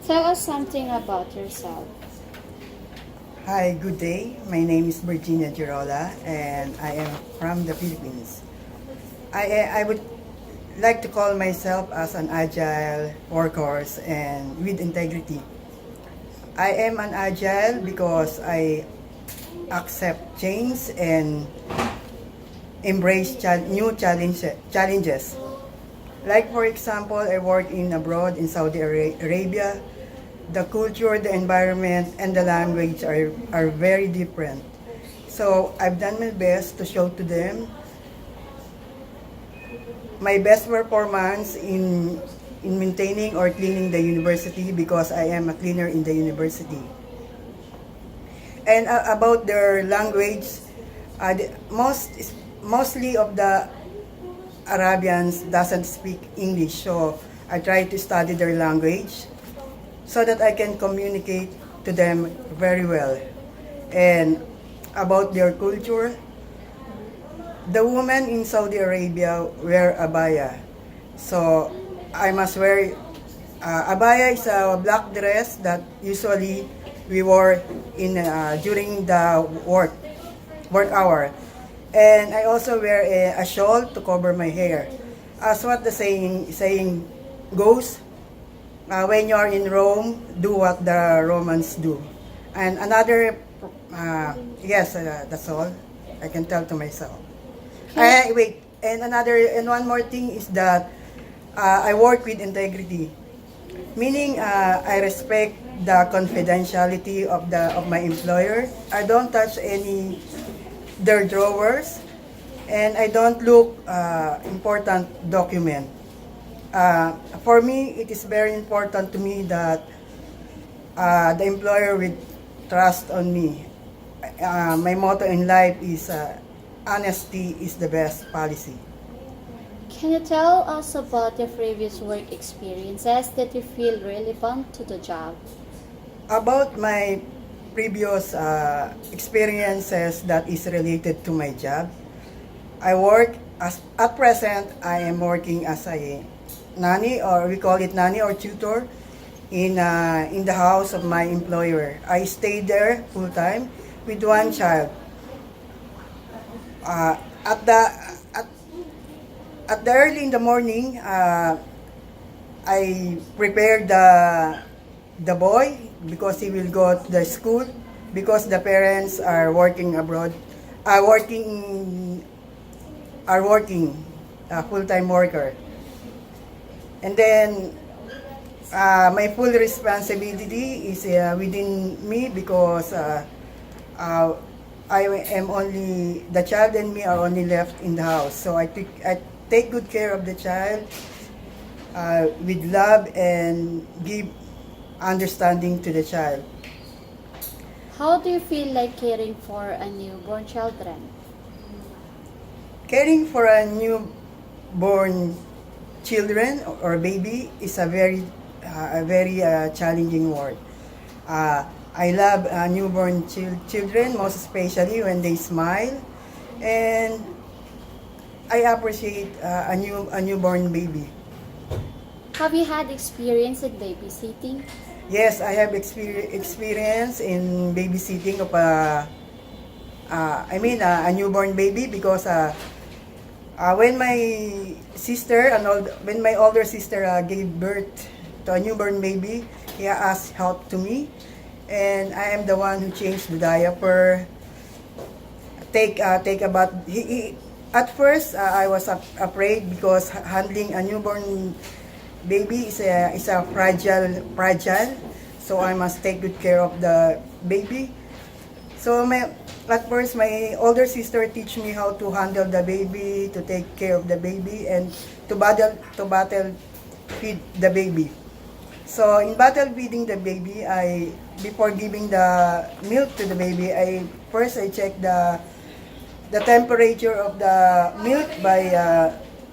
Tell us something about yourself. Hi, good day. My name is Virginia Gerola and I am from the Philippines. I would like to call myself as an agile workhorse and with integrity. I am an agile because I accept change and embrace challenges. Like for example, I work in abroad in Saudi Arabia. The culture, the environment, and the language are very different. So I've done my best to show to them my best performance in maintaining or cleaning the university because I am a cleaner in the university. And about their language, mostly of the Arabians doesn't speak English, so I try to study their language so that I can communicate to them very well. And about their culture, the women in Saudi Arabia wear abaya. So I must wear abaya is a black dress that usually we wore in during the work hour. And I also wear a shawl to cover my hair. As what the saying goes, when you're in Rome, do what the Romans do. And another, yes, that's all I can tell to myself. Wait, and one more thing is that I work with integrity, meaning I respect the confidentiality of my employer. I don't touch any their drawers, and I don't look important document. For me, it is very important to me that the employer will trust on me. My motto in life is honesty is the best policy. Can you tell us about your previous work experiences that you feel relevant to the job? About my previous experiences that is related to my job, I work at present. I am working as a nanny, or we call it nanny or tutor, in the house of my employer. I stay there full time with one child. Uh, at the at, at the early in the morning, I prepare the boy because he will go to the school because the parents are working abroad, are working full-time worker. And then my full responsibility is within me because I am only, the child and me are only left in the house. So I take good care of the child with love and give understanding to the child. How do you feel like caring for a newborn children? Caring for a newborn children or baby is a very challenging word. I love newborn children, most especially when they smile, and I appreciate a newborn baby. Have you had experience in babysitting? Yes, I have experience in babysitting of a newborn baby because when my when my older sister gave birth to a newborn baby, he asked help to me, and I am the one who changed the diaper, take a bath. At first I was afraid because handling a newborn baby is a fragile, so I must take good care of the baby. So at first my older sister teach me how to handle the baby, to take care of the baby, and to battle feed the baby. So in battle feeding the baby, before giving the milk to the baby, I check the temperature of the milk by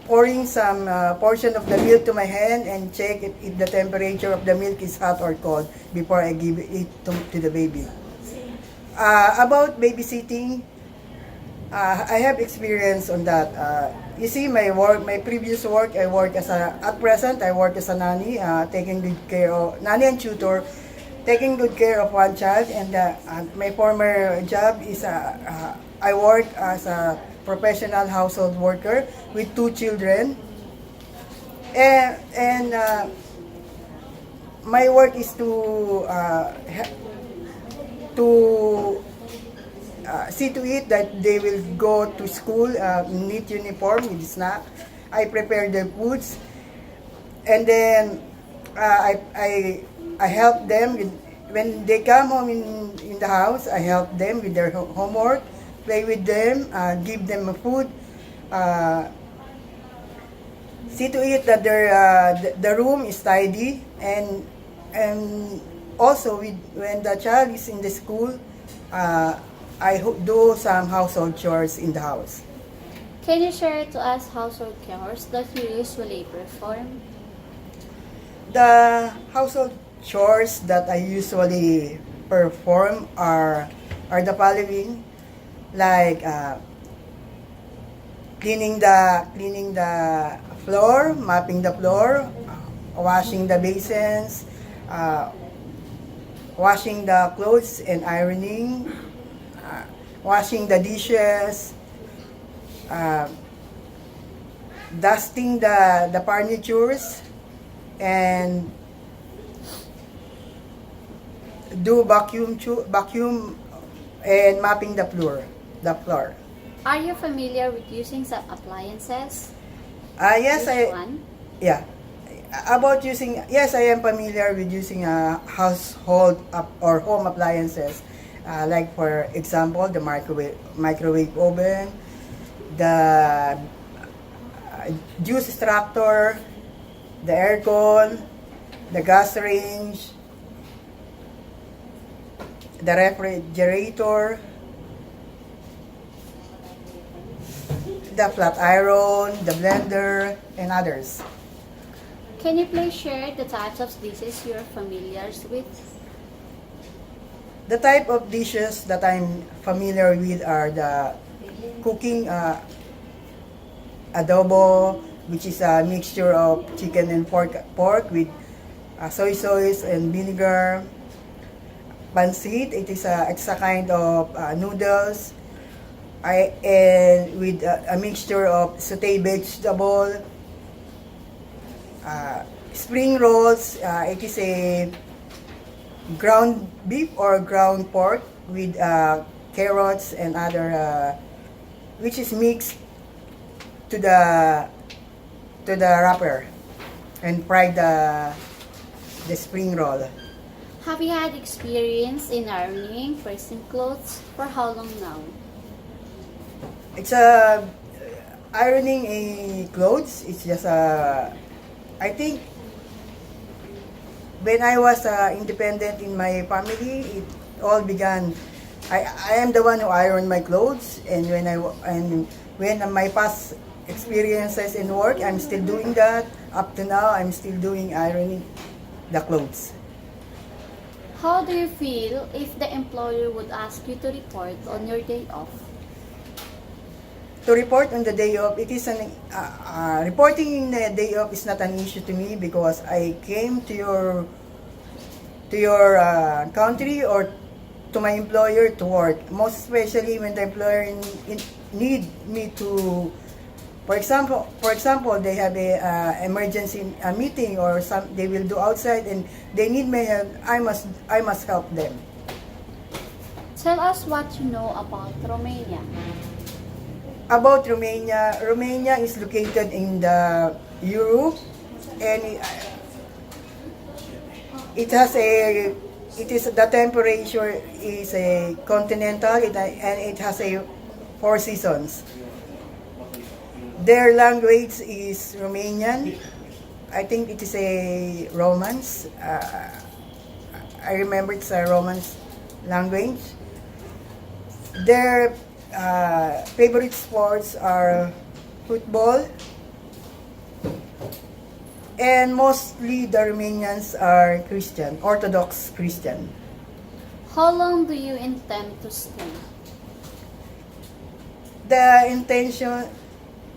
pouring some portion of the milk to my hand and check if the temperature of the milk is hot or cold before I give it to the baby. About babysitting, I have experience on that. You see, my previous work, at present, I work as a nanny, taking good care of, nanny and tutor, taking good care of one child. And my former job is, I work as a professional household worker with 2 children. And my work is to see to it that they will go to school neat uniform with snack. I prepare their foods, and then I help them with, when they come home in the house. I help them with their homework, play with them, give them food, see to it that the room is tidy, and also when the child is in the school, I do some household chores in the house. Can you share to us household chores that you usually perform? The household chores that I usually perform are the following, like cleaning the floor, mopping the floor, washing the basins, washing the clothes and ironing, washing the dishes, dusting the furnitures, and do vacuum and mopping the floor. Are you familiar with using some appliances? Yes, Which one? yeah. Yes, I am familiar with using household or home appliances. Like for example, the microwave oven, the juice extractor, the aircon, the gas range, the refrigerator, the flat iron, the blender, and others. Can you please share the types of dishes you're familiar with? The type of dishes that I'm familiar with are the cooking adobo, which is a mixture of chicken and pork with soy sauce and vinegar. Pancit, it's a kind of noodles. And with a mixture of sauteed vegetable. Spring rolls, it is a ground beef or ground pork with carrots and other, which is mixed to the wrapper and fry the spring roll. Have you had experience in ironing pressing clothes? For how long now? It's ironing a clothes. It's just I think when I was independent in my family, it all began. I am the one who ironed my clothes, and when my past experiences in work, I'm still doing that. Up to now, I'm still doing ironing the clothes. How do you feel if the employer would ask you to report on your day off? To report on the day off, it is reporting in the day off is not an issue to me, because I came to your country or to my employer to work. Most especially when the employer need me to, for example, they have a emergency meeting or they will do outside and they need my help. I must help them. Tell us what you know about Romania. About Romania is located in the Europe, and the temperature is a continental, and it has 4 seasons. Their language is Romanian. I think it is a Romance. I remember it's a Romance language. Their favorite sports are football, and mostly the Romanians are Christian, Orthodox Christian. How long do you intend to stay? the intention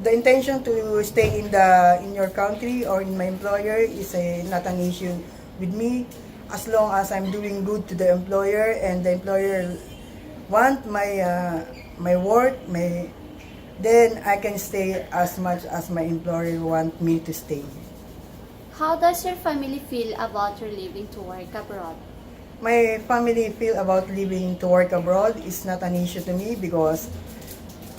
the intention to stay in your country or in my employer is not an issue with me, as long as I'm doing good to the employer and the employer want my work, then I can stay as much as my employer want me to stay. How does your family feel about your leaving to work abroad? My family feel about leaving to work abroad is not an issue to me because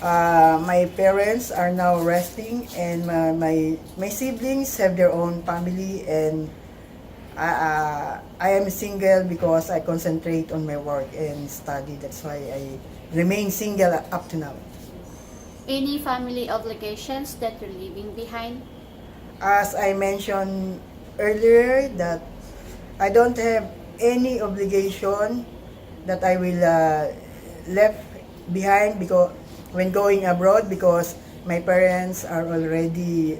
my parents are now resting, and my siblings have their own family, and I am single because I concentrate on my work and study. That's why I remain single up to now. Any family obligations that you're leaving behind? As I mentioned earlier, that I don't have any obligation that I will left behind because when going abroad, because my parents are already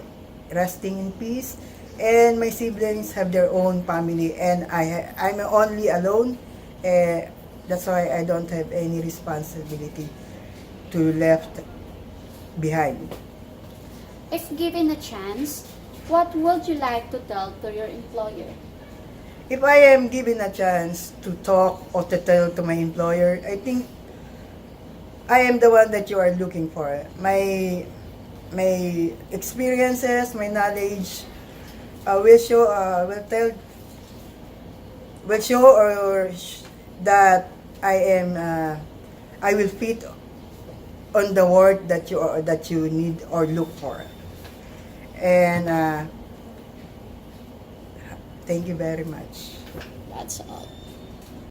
resting in peace, and my siblings have their own family, and I'm only alone. That's why I don't have any responsibility to left behind. If given a chance, what would you like to tell to your employer? If I am given a chance to talk or to tell to my employer, I think I am the one that you are looking for. My experiences, my knowledge will show, will show that I will fit on the work that you need or look for. And thank you very much. That's all.